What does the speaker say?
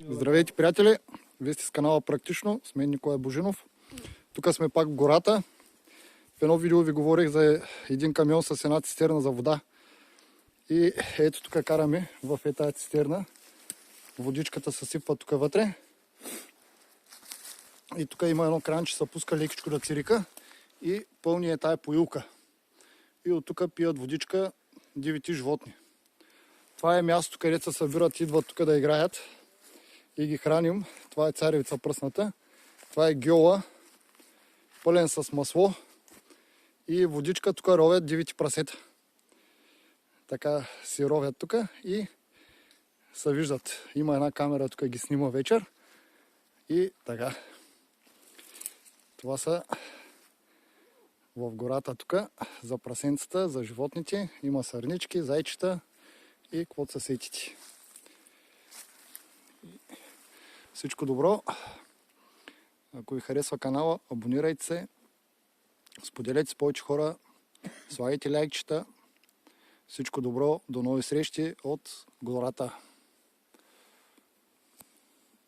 Здравейте, приятели! Вие сте с канала Практично, с мен Николай Божинов. Тук сме пак в гората. В едно видео ви говорих за един камион с една цистерна за вода. И ето тук караме в тази цистерна. Водичката се сипва тук вътре. И тук има едно кранче, се пуска лекичко да цирика. И пълни е тая поилка. И от тук пият водичка дивите животни. Това е мястото, където се събират, идват тук да играят. И ги храним. Това е царевица пръсната. Това е гьола, пълен с масло. И водичка тук ровят дивите прасета. Така си ровят тук и се виждат. Има една камера тук, ги снима вечер. И така. Това са в гората тук за прасенцата, за животните. Има сърнички, зайчета и каквото се сетите. Всичко добро. Ако ви харесва канала, абонирайте се, споделете с повече хора, слагайте лайкчета. Всичко добро, до нови срещи от гората.